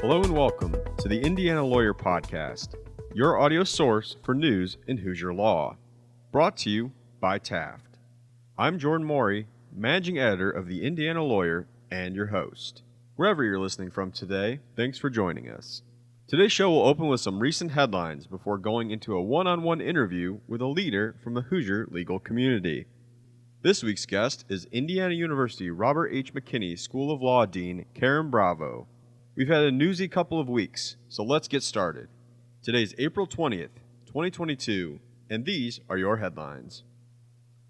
Hello and welcome to the Indiana Lawyer Podcast, your audio source for news in Hoosier law. Brought to you by Taft. I'm Jordan Maurer, Managing Editor of the Indiana Lawyer and your host. Wherever you're listening from today, thanks for joining us. Today's show will open with some recent headlines before going into a one-on-one interview with a leader from the Hoosier legal community. This week's guest is Indiana University Robert H. McKinney School of Law Dean Karen Bravo. We've had a newsy couple of weeks, so let's get started. Today's April 20th, 2022, and these are your headlines.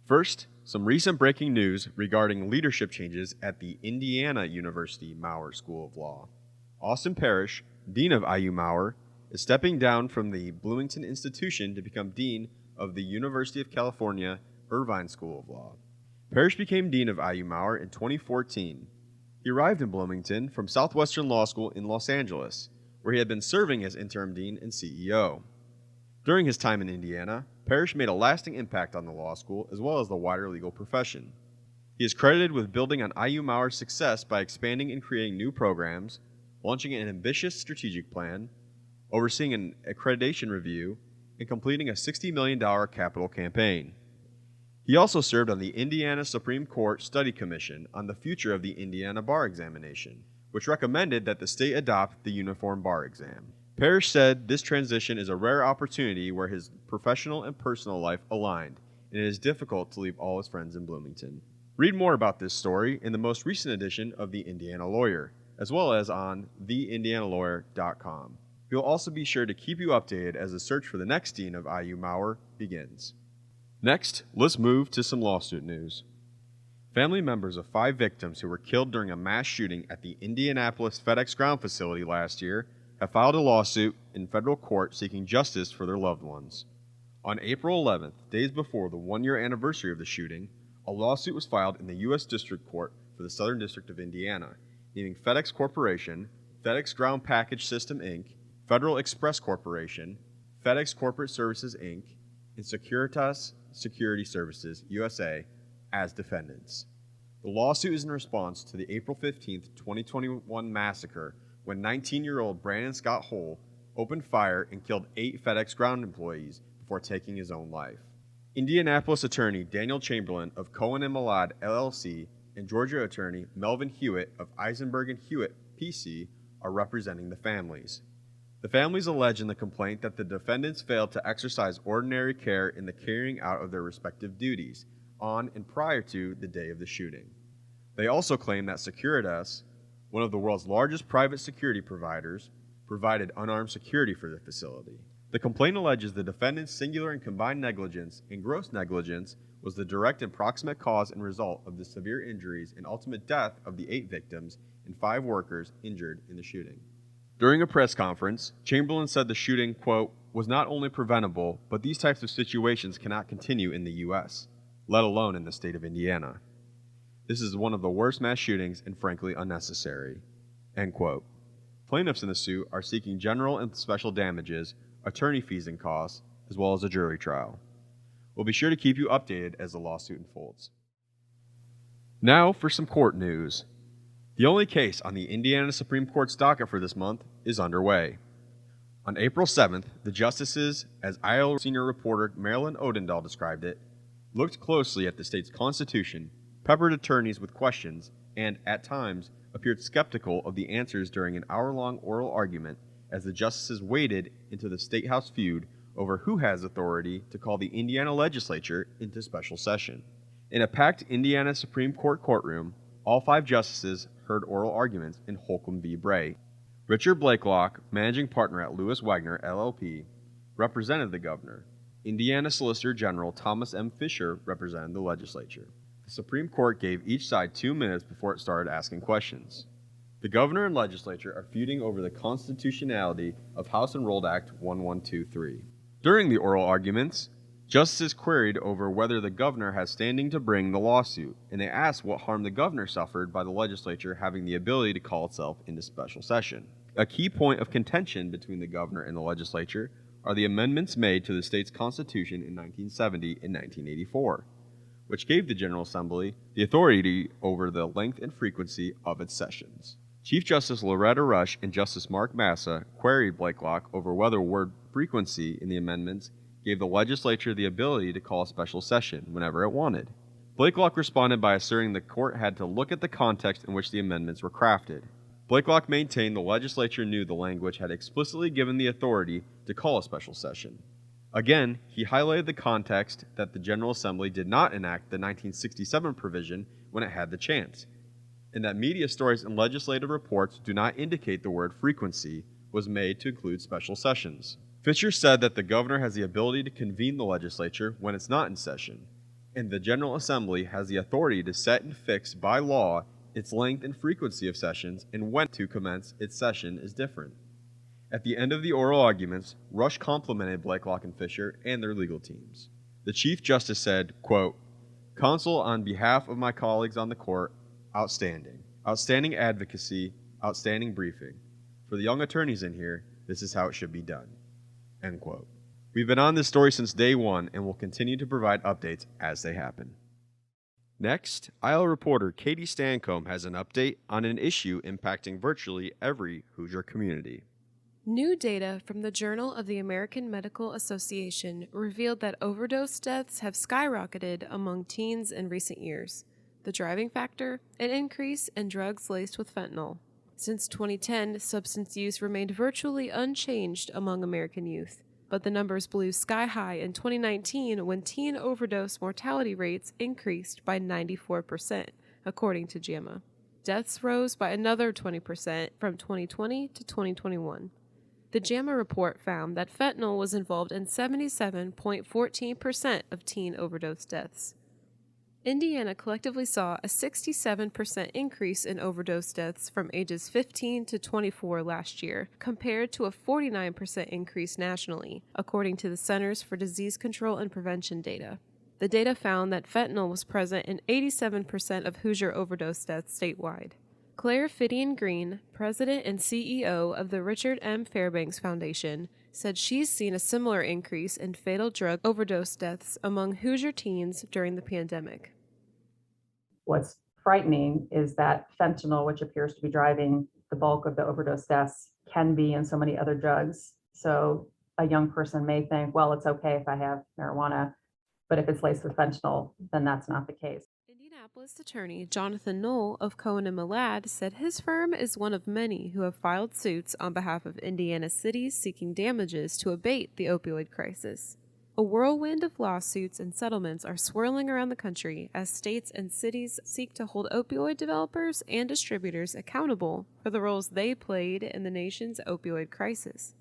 First, some recent breaking news regarding leadership changes at the Indiana University Maurer School of Law. Austin Parrish, Dean of IU Maurer, is stepping down from the Bloomington institution to become Dean of the University of California Irvine School of Law. Parrish became Dean of IU Maurer in 2014. He arrived in Bloomington from Southwestern Law School in Los Angeles, where he had been serving as interim dean and CEO. During his time in Indiana, Parrish made a lasting impact on the law school as well as the wider legal profession. He is credited with building on IU Maurer's success by expanding and creating new programs, launching an ambitious strategic plan, overseeing an accreditation review, and completing a $60 million capital campaign. He also served on the Indiana Supreme Court Study Commission on the future of the Indiana bar examination, which recommended that the state adopt the uniform bar exam. Parrish said this transition is a rare opportunity where his professional and personal life aligned, and it is difficult to leave all his friends in Bloomington. Read more about this story in the most recent edition of the Indiana Lawyer, as well as on theindianalawyer.com. We'll also be sure to keep you updated as the search for the next dean of IU Maurer begins. Next, let's move to some lawsuit news. Family members of 5 victims who were killed during a mass shooting at the Indianapolis FedEx ground facility last year have filed a lawsuit in federal court seeking justice for their loved ones. On April 11th, days before the 1-year anniversary of the shooting, a lawsuit was filed in the U.S. District Court for the Southern District of Indiana, naming FedEx Corporation, FedEx Ground Package System, Inc., Federal Express Corporation, FedEx Corporate Services, Inc., and Securitas Security Services, USA, as defendants. The lawsuit is in response to the April 15, 2021 massacre when 19-year-old Brandon Scott Hull opened fire and killed 8 FedEx ground employees before taking his own life. Indianapolis attorney Daniel Chamberlain of Cohen & Malad, LLC, and Georgia attorney Melvin Hewitt of Eisenberg & Hewitt, PC, are representing the families. The families allege in the complaint that the defendants failed to exercise ordinary care in the carrying out of their respective duties on and prior to the day of the shooting. They also claim that Securitas, one of the world's largest private security providers, provided unarmed security for the facility. The complaint alleges the defendants' singular and combined negligence and gross negligence was the direct and proximate cause and result of the severe injuries and ultimate death of the 8 victims and 5 workers injured in the shooting. During a press conference, Chamberlain said the shooting, quote, was not only preventable, but these types of situations cannot continue in the U.S., let alone in the state of Indiana. This is one of the worst mass shootings and frankly unnecessary, end quote. Plaintiffs in the suit are seeking general and special damages, attorney fees and costs, as well as a jury trial. We'll be sure to keep you updated as the lawsuit unfolds. Now for some court news. The only case on the Indiana Supreme Court's docket for this month is underway. On April 7th, the justices, as IL senior reporter Marilyn Odendahl described it, looked closely at the state's constitution, peppered attorneys with questions, and, at times, appeared skeptical of the answers during an hour-long oral argument as the justices waded into the State House feud over who has authority to call the Indiana legislature into special session. In a packed Indiana Supreme Court courtroom, all 5 justices heard oral arguments in Holcomb v. Bray. Richard Blakelock, managing partner at Lewis Wagner, LLP, represented the governor. Indiana Solicitor General Thomas M. Fisher represented the legislature. The Supreme Court gave each side 2 minutes before it started asking questions. The governor and legislature are feuding over the constitutionality of House Enrolled Act 1123. During the oral arguments, justices queried over whether the governor has standing to bring the lawsuit, and they asked what harm the governor suffered by the legislature having the ability to call itself into special session. A key point of contention between the governor and the legislature are the amendments made to the state's constitution in 1970 and 1984, which gave the General Assembly the authority over the length and frequency of its sessions. Chief Justice Loretta Rush and Justice Mark Massa queried Blakelock over whether word frequency in the amendments gave the legislature the ability to call a special session whenever it wanted. Blakelock responded by asserting the court had to look at the context in which the amendments were crafted. Blakelock maintained the legislature knew the language had explicitly given the authority to call a special session. Again, he highlighted the context that the General Assembly did not enact the 1967 provision when it had the chance, and that media stories and legislative reports do not indicate the word frequency was made to include special sessions. Fisher said that the governor has the ability to convene the legislature when it's not in session, and the General Assembly has the authority to set and fix by law its length and frequency of sessions, and when to commence its session is different. At the end of the oral arguments, Rush complimented Blakelock and Fisher and their legal teams. The Chief Justice said, quote, "Counsel, on behalf of my colleagues on the court, outstanding. Outstanding advocacy, outstanding briefing. For the young attorneys in here, this is how it should be done." End quote. We've been on this story since day one and will continue to provide updates as they happen. Next, Iowa reporter Katie Stancombe has an update on an issue impacting virtually every Hoosier community. New data from the Journal of the American Medical Association revealed that overdose deaths have skyrocketed among teens in recent years. The driving factor? An increase in drugs laced with fentanyl. Since 2010, substance use remained virtually unchanged among American youth. But the numbers blew sky high in 2019 when teen overdose mortality rates increased by 94%, according to JAMA. Deaths rose by another 20% from 2020 to 2021. The JAMA report found that fentanyl was involved in 77.14% of teen overdose deaths. Indiana collectively saw a 67% increase in overdose deaths from ages 15 to 24 last year, compared to a 49% increase nationally, according to the Centers for Disease Control and Prevention data. The data found that fentanyl was present in 87% of Hoosier overdose deaths statewide. Claire Fidian Green, president and CEO of the Richard M. Fairbanks Foundation, said she's seen a similar increase in fatal drug overdose deaths among Hoosier teens during the pandemic. What's frightening is that fentanyl, which appears to be driving the bulk of the overdose deaths, can be in so many other drugs. So a young person may think, well, it's okay if I have marijuana, but if it's laced with fentanyl, then that's not the case. Indianapolis attorney Jonathan Knoll of Cohen & Malad said his firm is one of many who have filed suits on behalf of Indiana cities seeking damages to abate the opioid crisis. A whirlwind of lawsuits and settlements are swirling around the country as states and cities seek to hold opioid developers and distributors accountable for the roles they played in the nation's opioid crisis.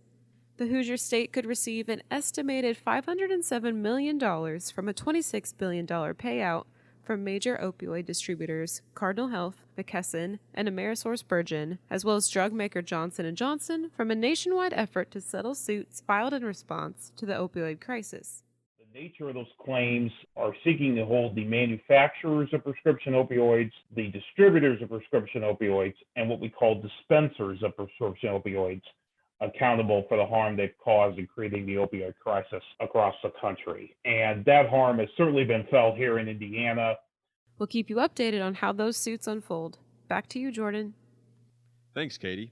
The Hoosier state could receive an estimated $507 million from a $26 billion payout from major opioid distributors Cardinal Health, McKesson, and AmerisourceBergen, as well as drug maker Johnson & Johnson, from a nationwide effort to settle suits filed in response to the opioid crisis. The nature of those claims are seeking to hold the manufacturers of prescription opioids, the distributors of prescription opioids, and what we call dispensers of prescription opioids accountable for the harm they've caused in creating the opioid crisis across the country. And that harm has certainly been felt here in Indiana. We'll keep you updated on how those suits unfold. Back to you, Jordan. Thanks, Katie.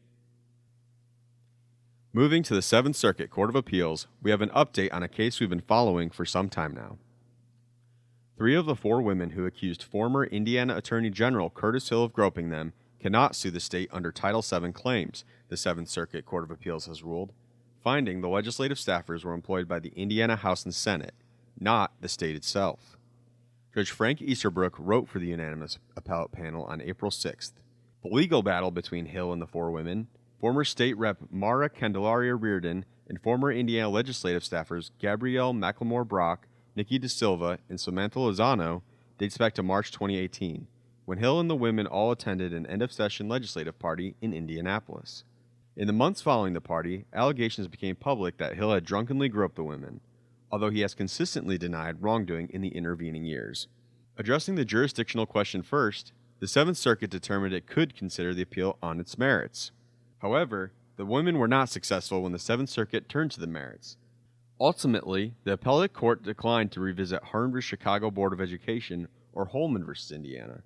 Moving to the 7th Circuit Court of Appeals, we have an update on a case we've been following for some time now. 3 of the 4 women who accused former Indiana Attorney General Curtis Hill of groping them cannot sue the state under Title VII claims, the 7th Circuit Court of Appeals has ruled, finding the legislative staffers were employed by the Indiana House and Senate, not the state itself. Judge Frank Easterbrook wrote for the unanimous appellate panel on April 6th. The legal battle between Hill and the 4 women, former State Rep. Mara Candelaria Reardon, and former Indiana legislative staffers Gabrielle McLemore Brock, Nikki De Silva, and Samantha Lozano, dates back to March 2018, when Hill and the women all attended an end-of-session legislative party in Indianapolis. In the months following the party, allegations became public that Hill had drunkenly groped the women, although he has consistently denied wrongdoing in the intervening years. Addressing the jurisdictional question first, the 7th Circuit determined it could consider the appeal on its merits. However, the women were not successful when the 7th Circuit turned to the merits. Ultimately, the appellate court declined to revisit Harn v. Chicago Board of Education, or Holman v. Indiana.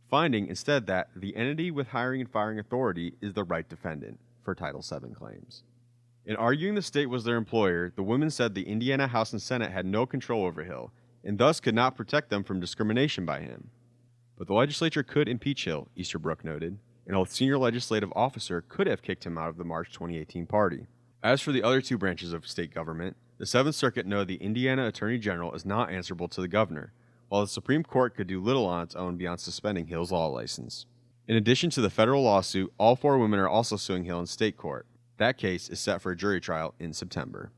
finding instead that the entity with hiring and firing authority is the right defendant for Title VII claims. In arguing the state was their employer, the women said the Indiana House and Senate had no control over Hill, and thus could not protect them from discrimination by him. But the legislature could impeach Hill, Easterbrook noted, and a senior legislative officer could have kicked him out of the March 2018 party. As for the other two branches of state government, the Seventh Circuit noted the Indiana Attorney General is not answerable to the governor, while the Supreme Court could do little on its own beyond suspending Hill's law license. In addition to the federal lawsuit, all four women are also suing Hill in state court. That case is set for a jury trial in September.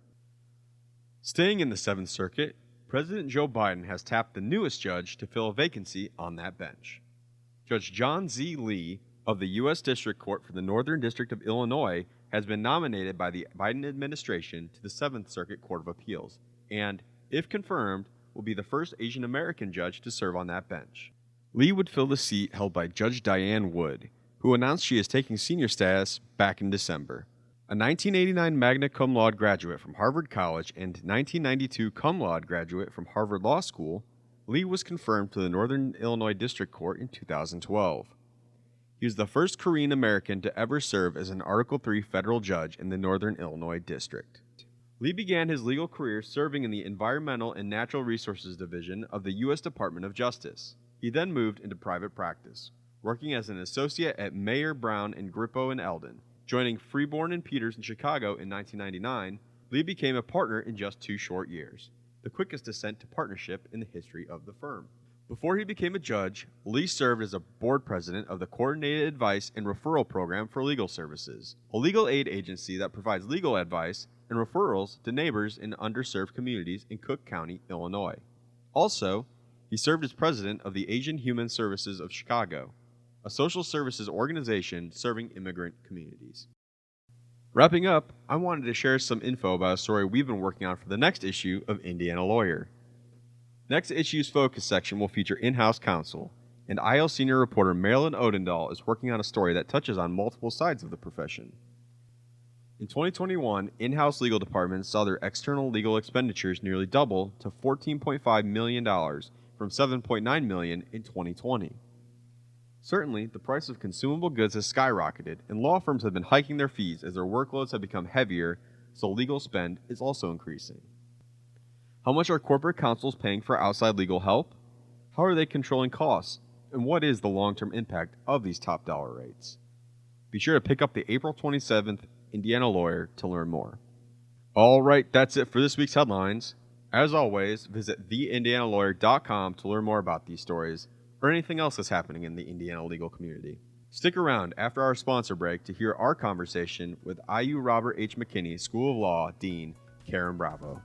Staying in the Seventh Circuit, President Joe Biden has tapped the newest judge to fill a vacancy on that bench. Judge John Z. Lee of the U.S. District Court for the Northern District of Illinois has been nominated by the Biden administration to the Seventh Circuit Court of Appeals, and, if confirmed, will be the first Asian American judge to serve on that bench. Lee would fill the seat held by Judge Diane Wood, who announced she is taking senior status back in December. A 1989 magna cum laude graduate from Harvard College and 1992 cum laude graduate from Harvard Law School, Lee was confirmed to the Northern Illinois District Court in 2012. He was the first Korean American to ever serve as an Article III federal judge in the Northern Illinois District. Lee began his legal career serving in the Environmental and Natural Resources Division of the U.S. Department of Justice. He then moved into private practice, working as an associate at Mayer, Brown, and Grippo in Eldon. Joining Freeborn and Peters in Chicago in 1999, Lee became a partner in just 2 short years, the quickest ascent to partnership in the history of the firm. Before he became a judge, Lee served as a board president of the Coordinated Advice and Referral Program for Legal Services, a legal aid agency that provides legal advice and referrals to neighbors in underserved communities in Cook County, Illinois. Also, he served as president of the Asian Human Services of Chicago, a social services organization serving immigrant communities. Wrapping up, I wanted to share some info about a story we've been working on for the next issue of Indiana Lawyer. Next issue's focus section will feature in-house counsel, and IL senior reporter Marilyn Odendahl is working on a story that touches on multiple sides of the profession. In 2021, in-house legal departments saw their external legal expenditures nearly double to $14.5 million from $7.9 million in 2020. Certainly, the price of consumable goods has skyrocketed, and law firms have been hiking their fees as their workloads have become heavier, so legal spend is also increasing. How much are corporate counsels paying for outside legal help? How are they controlling costs? And what is the long-term impact of these top dollar rates? Be sure to pick up the April 27th Indiana Lawyer to learn more. All right, that's it for this week's headlines. As always, visit theindianalawyer.com to learn more about these stories or anything else that's happening in the Indiana legal community. Stick around after our sponsor break to hear our conversation with IU Robert H. McKinney School of Law Dean Karen Bravo.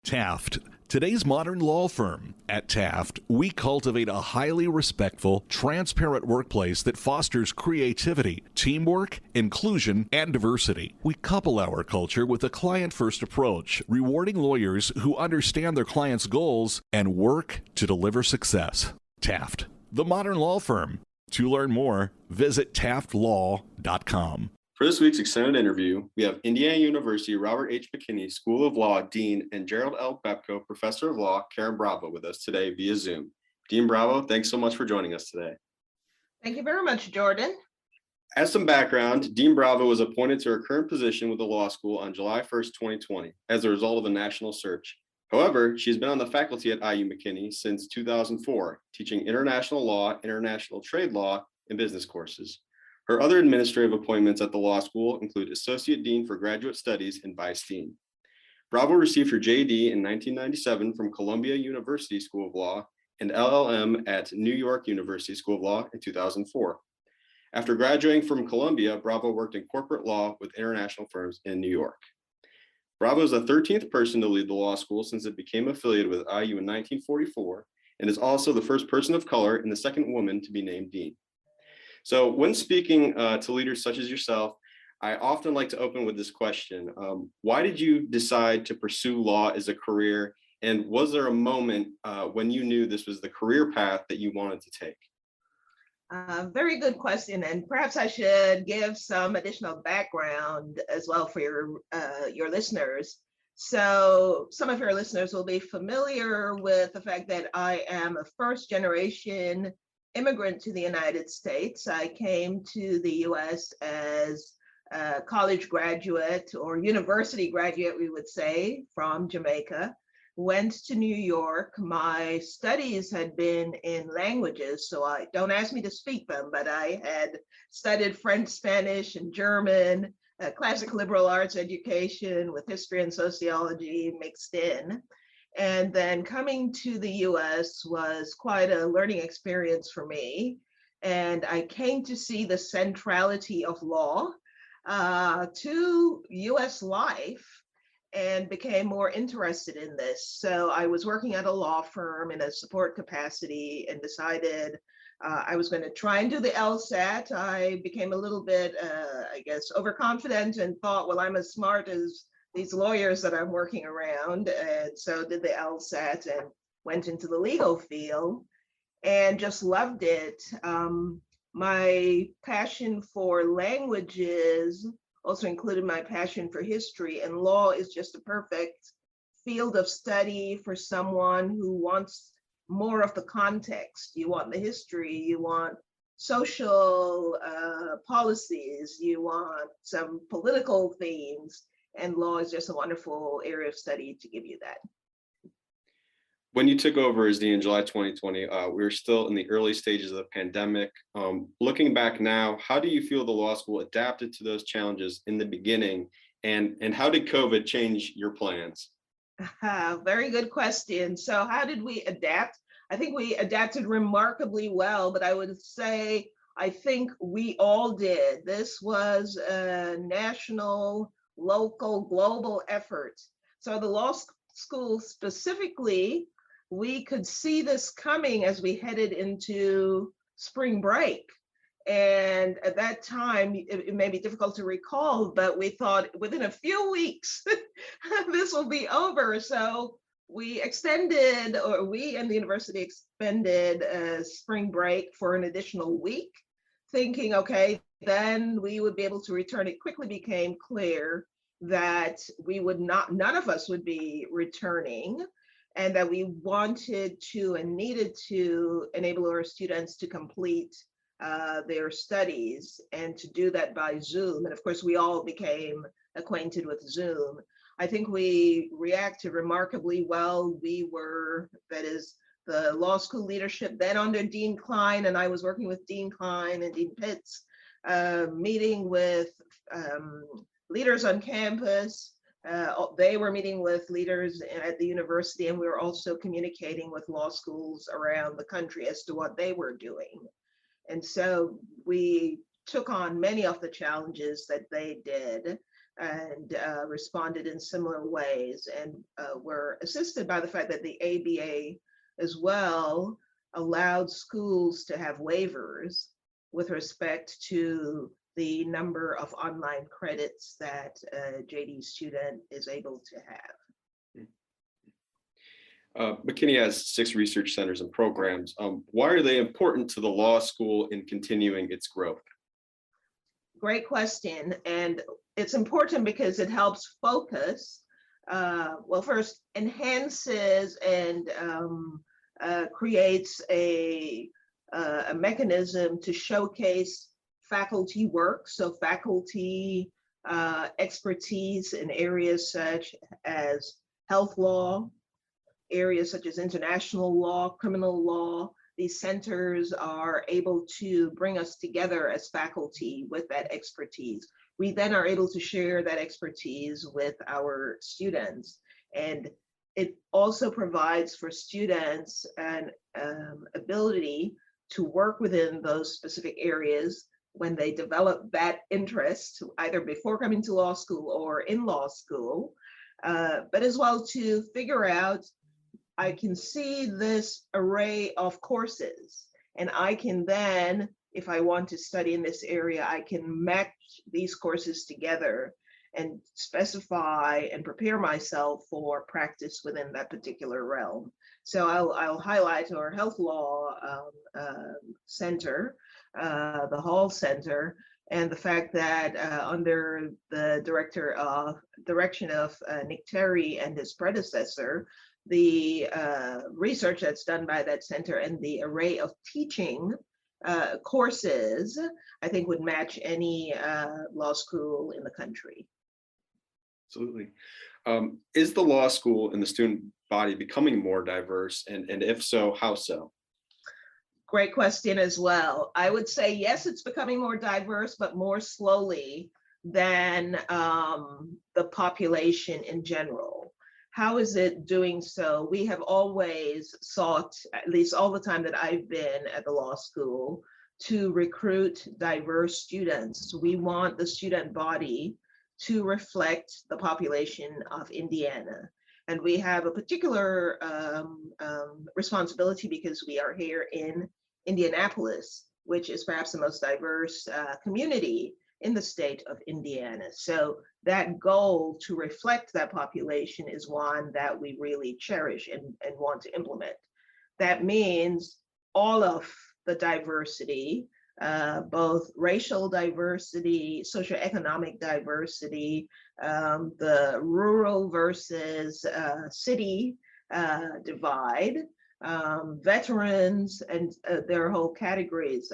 Taft, today's modern law firm. At Taft, we cultivate a highly respectful, transparent workplace that fosters creativity, teamwork, inclusion, and diversity. We couple our culture with a client-first approach, rewarding lawyers who understand their clients' goals and work to deliver success. Taft, the modern law firm. To learn more, visit taftlaw.com. For this week's extended interview, we have Indiana University Robert H. McKinney School of Law Dean and Gerald L. Bepko Professor of Law Karen Bravo with us today via Zoom. Dean Bravo, thanks so much for joining us today. Thank you very much, Jordan. As some background, Dean Bravo was appointed to her current position with the law school on July 1st, 2020, as a result of a national search. However, she's been on the faculty at IU McKinney since 2004, teaching international law, international trade law, and business courses. Her other administrative appointments at the law school include Associate Dean for Graduate Studies and Vice Dean. Bravo received her JD in 1997 from Columbia University School of Law and LLM at New York University School of Law in 2004. After graduating from Columbia, Bravo worked in corporate law with international firms in New York. Bravo is the 13th person to lead the law school since it became affiliated with IU in 1944, and is also the first person of color and the second woman to be named dean. So when speaking to leaders such as yourself, I often like to open with this question. Why did you decide to pursue law as a career? And was there a moment when you knew this was the career path that you wanted to take? Very good question, and perhaps I should give some additional background as well for your listeners. So some of your listeners will be familiar with the fact that I am a first generation immigrant to the United States. I came to the US as a college graduate or university graduate, we would say, from Jamaica. Went to New York. My studies had been in languages, so I don't ask me to speak them, but I had studied French, Spanish, and German, classic liberal arts education with history and sociology mixed in. And then coming to the US was quite a learning experience for me. And I came to see the centrality of law to US life and became more interested in this. So I was working at a law firm in a support capacity and decided I was going to try and do the LSAT. I became a little bit, I guess, overconfident and thought, well, I'm as smart as these lawyers that I'm working around. And so did the LSAT and went into the legal field and just loved it. My passion for languages also included my passion for history, and law is just a perfect field of study for someone who wants more of the context. You want the history, you want social policies, you want some political themes, and law is just a wonderful area of study to give you that. When you took over as dean in July 2020, we were still in the early stages of the pandemic. Looking back now, how do you feel the law school adapted to those challenges in the beginning? And how did COVID change your plans? Very good question. So how did we adapt? I think we adapted remarkably well, but I would say, I think we all did. This was a national, local, global effort. So the law school specifically, we could see this coming as we headed into spring break. And at that time, it may be difficult to recall, but we thought within a few weeks, this will be over. So we extended, or we and the university extended spring break for an additional week, thinking, okay, then we would be able to return. It quickly became clear that we would not, none of us would be returning, and that we wanted to and needed to enable our students to complete their studies and to do that by Zoom. And of course, we all became acquainted with Zoom. I think we reacted remarkably well. We were, that is, the law school leadership then under Dean Klein, and I was working with Dean Klein and Dean Pitts, meeting with leaders on campus. They were meeting with leaders at the university, and we were also communicating with law schools around the country as to what they were doing. And so we took on many of the challenges that they did and responded in similar ways, and were assisted by the fact that the ABA as well allowed schools to have waivers with respect to the number of online credits that a JD student is able to have. McKinney has 6 research centers and programs. Why are they important to the law school in continuing its growth? Great question. And it's important because it helps focus, well, first enhances and creates a mechanism to showcase faculty work. So faculty expertise in areas such as health law, areas such as international law, criminal law. These centers are able to bring us together as faculty with that expertise. We then are able to share that expertise with our students. And it also provides for students an ability to work within those specific areas when they develop that interest, either before coming to law school or in law school, but as well to figure out, I can see this array of courses, and I can then if I want to study in this area, I can match these courses together and specify and prepare myself for practice within that particular realm. So I'll highlight our health law center, the Hall Center, and the fact that under the direction of Nick Terry and his predecessor, the research that's done by that center and the array of teaching courses, I think would match any law school in the country. Absolutely. Is the law school and the student body becoming more diverse? And if so, how so? Great question as well. I would say, yes, it's becoming more diverse, but more slowly than the population in general. How is it doing so? We have always sought, at least all the time that I've been at the law school, to recruit diverse students. We want the student body to reflect the population of Indiana. And we have a particular responsibility because we are here in Indianapolis, which is perhaps the most diverse community in the state of Indiana. So that goal to reflect that population is one that we really cherish and want to implement. That means all of the diversity, both racial diversity, socioeconomic diversity, the rural versus city divide, veterans, and their whole categories,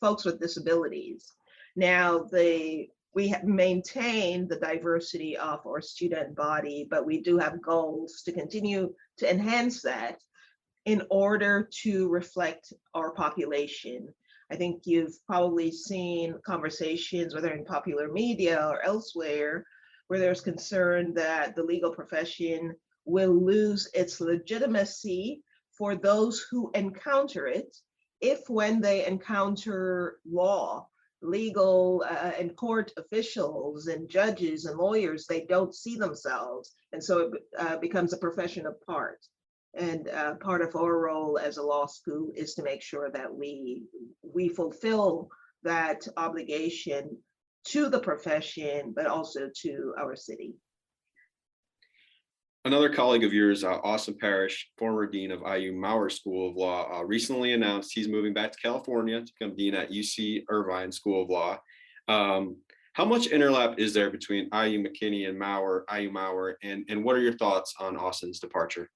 folks with disabilities. Now, we have maintained the diversity of our student body, but we do have goals to continue to enhance that in order to reflect our population. I think you've probably seen conversations, whether in popular media or elsewhere, where there's concern that the legal profession will lose its legitimacy for those who encounter it, if when they encounter law, legal and court officials and judges and lawyers, they don't see themselves. And so it becomes a profession apart. And part of our role as a law school is to make sure that we fulfill that obligation to the profession, but also to our city. Another colleague of yours, Austin Parrish, former dean of IU Maurer School of Law, recently announced he's moving back to California to become dean at UC Irvine School of Law. How much overlap is there between IU McKinney and IU Maurer, and what are your thoughts on Austin's departure?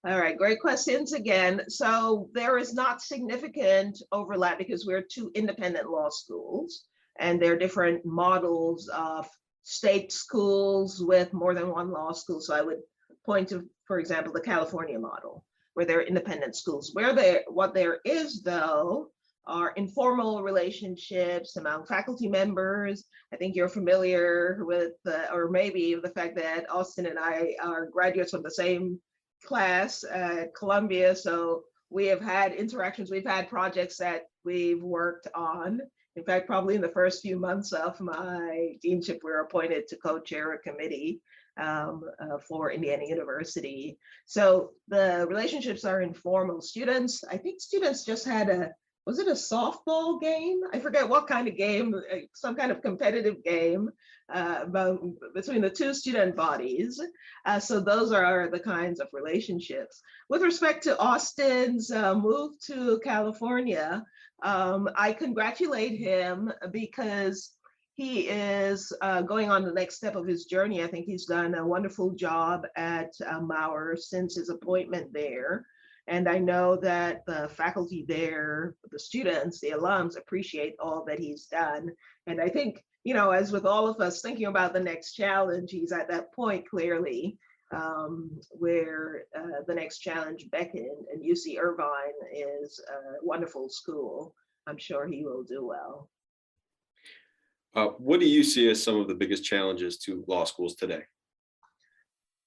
All right, great questions again. So there is not significant overlap because we're two independent law schools, and there are different models of state schools with more than one law school. So I would point to, for example, the California model, where there are independent schools. What there is, though, are informal relationships among faculty members. I think you're familiar with, or maybe the fact that Austin and I are graduates from the same class at Columbia. So we have had interactions, we've had projects that we've worked on. In fact, probably in the first few months of my deanship, we were appointed to co-chair a committee for Indiana University. So the relationships are informal. Students, I think students just had was it a softball game? I forget what kind of game, some kind of competitive game between the two student bodies. So those are the kinds of relationships. With respect to Austin's move to California, I congratulate him because he is going on the next step of his journey. I think he's done a wonderful job at Maurer since his appointment there. And I know that the faculty there, the students, the alums appreciate all that he's done. And I think, you know, as with all of us thinking about the next challenge, he's at that point clearly where the next challenge beckoned, and UC Irvine is a wonderful school. I'm sure he will do well. What do you see as some of the biggest challenges to law schools today?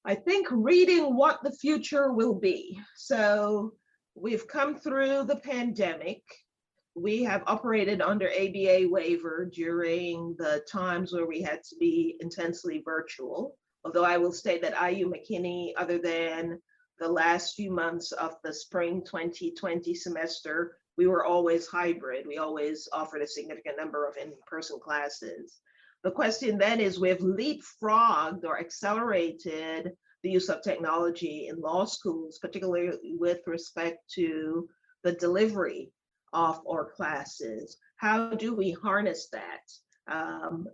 I think reading what the future will be. So we've come through the pandemic. We have operated under ABA waiver during the times where we had to be intensely virtual. Although I will state that IU McKinney, other than the last few months of the spring 2020 semester, we were always hybrid. We always offered a significant number of in-person classes. The question then is, we've leapfrogged or accelerated the use of technology in law schools, particularly with respect to the delivery of our classes. How do we harness that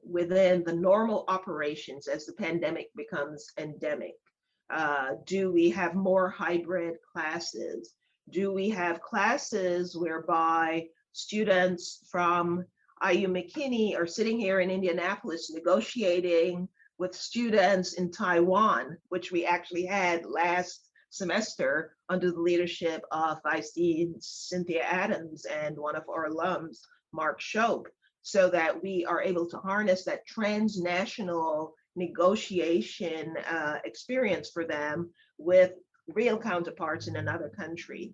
within the normal operations as the pandemic becomes endemic? Do we have more hybrid classes? Do we have classes whereby students from IU McKinney are sitting here in Indianapolis negotiating with students in Taiwan, which we actually had last semester under the leadership of Vice Dean Cynthia Adams and one of our alums, Mark Shope, so that we are able to harness that transnational negotiation experience for them with real counterparts in another country.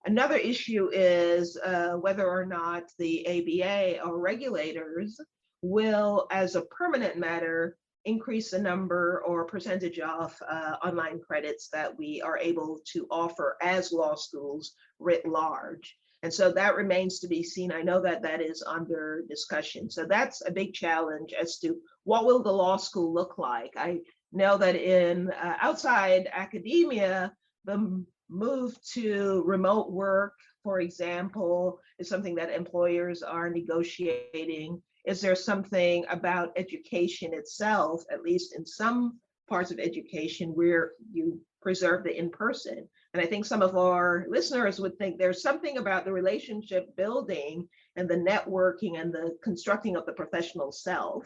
Another issue is whether or not the ABA or regulators will, as a permanent matter, increase the number or percentage of online credits that we are able to offer as law schools writ large. And so that remains to be seen. I know that that is under discussion. So that's a big challenge as to what will the law school look like. I know that in outside academia, the move to remote work, for example, is something that employers are negotiating. Is there something about education itself, at least in some parts of education, where you preserve the in-person? And I think some of our listeners would think there's something about the relationship building and the networking and the constructing of the professional self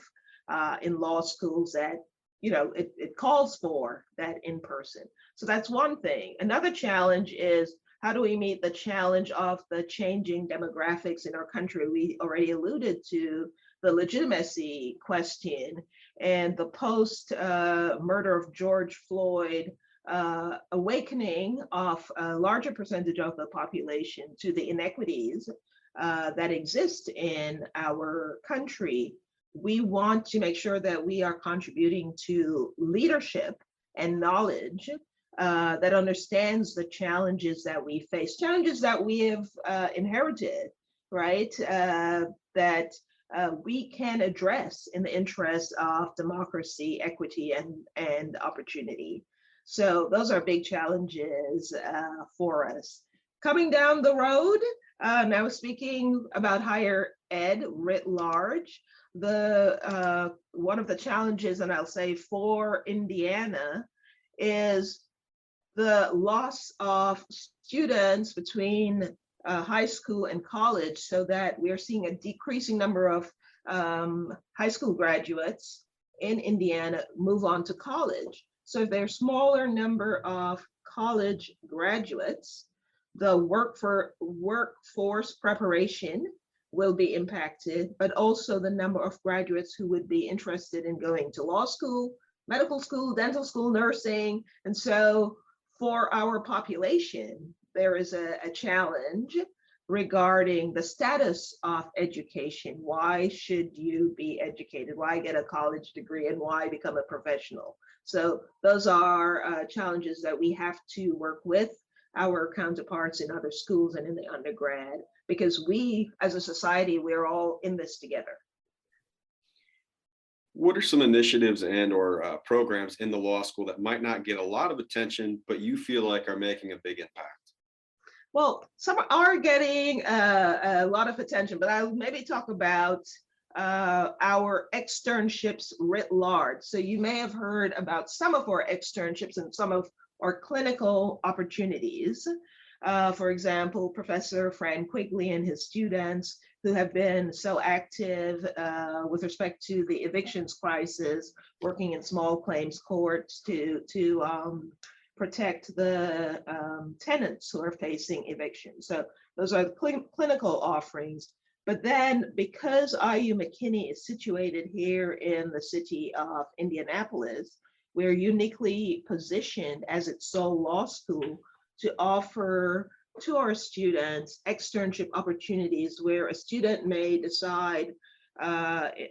in law schools that, you know, it calls for that in-person. So that's one thing. Another challenge is, how do we meet the challenge of the changing demographics in our country? We already alluded to the legitimacy question and the post-murder of George Floyd awakening of a larger percentage of the population to the inequities that exist in our country. We want to make sure that we are contributing to leadership and knowledge that understands the challenges that we face, challenges that we have inherited, right? That we can address in the interest of democracy, equity, and opportunity. So those are big challenges for us. Coming down the road, now speaking about higher ed writ large, one of the challenges, and I'll say for Indiana, is the loss of students between high school and college, so that we're seeing a decreasing number of high school graduates in Indiana move on to college. So if there's smaller number of college graduates, the workforce preparation will be impacted, but also the number of graduates who would be interested in going to law school, medical school, dental school, nursing. And so for our population, there is a challenge regarding the status of education. Why should you be educated? Why get a college degree and why become a professional? So those are challenges that we have to work with our counterparts in other schools and in the undergrad, because we, as a society, we're all in this together. What are some initiatives and or programs in the law school that might not get a lot of attention, but you feel like are making a big impact? Well, some are getting a lot of attention, but I'll maybe talk about our externships writ large. So you may have heard about some of our externships and some of our clinical opportunities. For example, Professor Fran Quigley and his students who have been so active with respect to the evictions crisis, working in small claims courts to protect the tenants who are facing eviction. So those are the clinical offerings. But then, because IU McKinney is situated here in the city of Indianapolis, we're uniquely positioned as its sole law school to offer to our students externship opportunities where a student may decide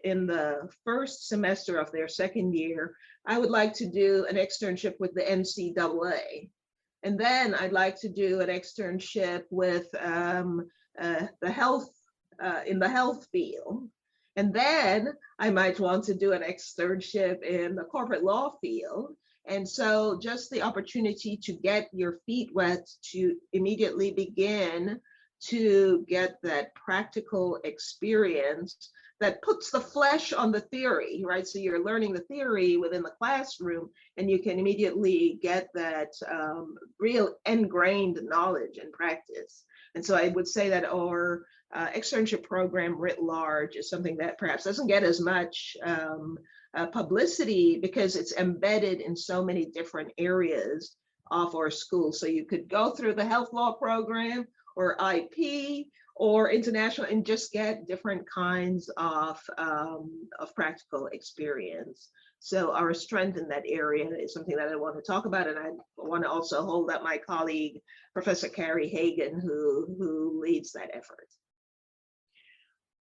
in the first semester of their second year, I would like to do an externship with the NCAA. And then I'd like to do an externship with the health in the health field. And then I might want to do an externship in the corporate law field. And so just the opportunity to get your feet wet, to immediately begin to get that practical experience that puts the flesh on the theory, right? So you're learning the theory within the classroom, and you can immediately get that real ingrained knowledge and practice. And so I would say that our externship program writ large is something that perhaps doesn't get as much publicity because it's embedded in so many different areas of our school. So you could go through the health law program or IP or international and just get different kinds of practical experience. So our strength in that area is something that I want to talk about. And I want to also hold up my colleague, Professor Carrie Hagan, who leads that effort.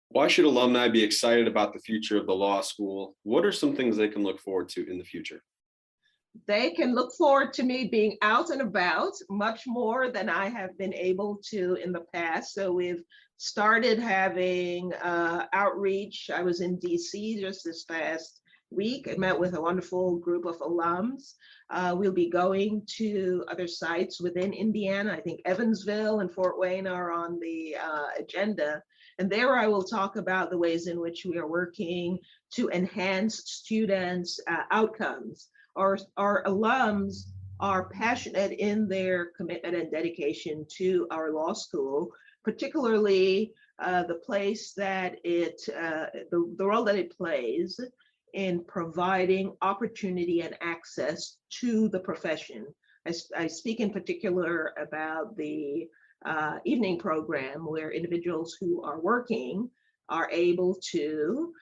Why should alumni be excited about the future of the law school? What are some things they can look forward to in the future? They can look forward to me being out and about much more than I have been able to in the past. So we've started having outreach. I was in DC just this past week. I met with a wonderful group of alums. We'll be going to other sites within Indiana. I think Evansville and Fort Wayne are on the agenda. And there I will talk about the ways in which we are working to enhance students' outcomes. Our alums are passionate in their commitment and dedication to our law school, particularly the place that the role that it plays in providing opportunity and access to the profession. I speak in particular about the evening program where individuals who are working are able to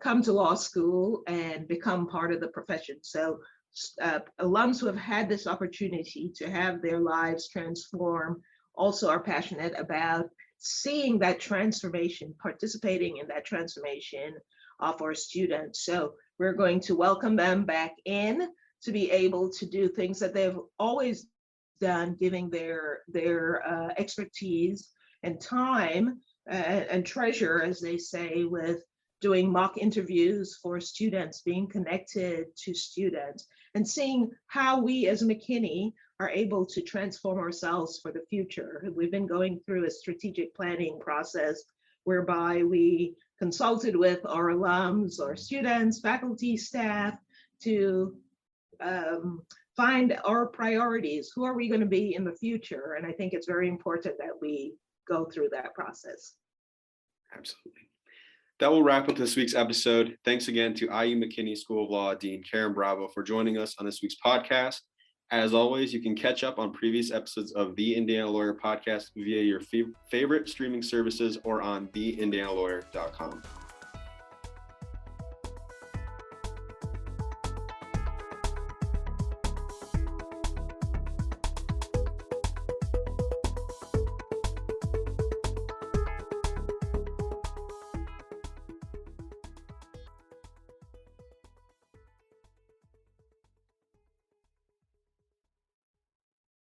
come to law school and become part of the profession. So alums who have had this opportunity to have their lives transform also are passionate about seeing that transformation, participating in that transformation of our students. So we're going to welcome them back in to be able to do things that they've always done, giving their expertise and time and treasure, as they say, with doing mock interviews for students, being connected to students, and seeing how we as McKinney are able to transform ourselves for the future. We've been going through a strategic planning process whereby we consulted with our alums, our students, faculty, staff to find our priorities. Who are we going to be in the future? And I think it's very important that we go through that process. Absolutely. That will wrap up this week's episode. Thanks again to IU McKinney School of Law Dean Karen Bravo for joining us on this week's podcast. As always, you can catch up on previous episodes of the Indiana Lawyer podcast via your favorite streaming services or on theindianalawyer.com.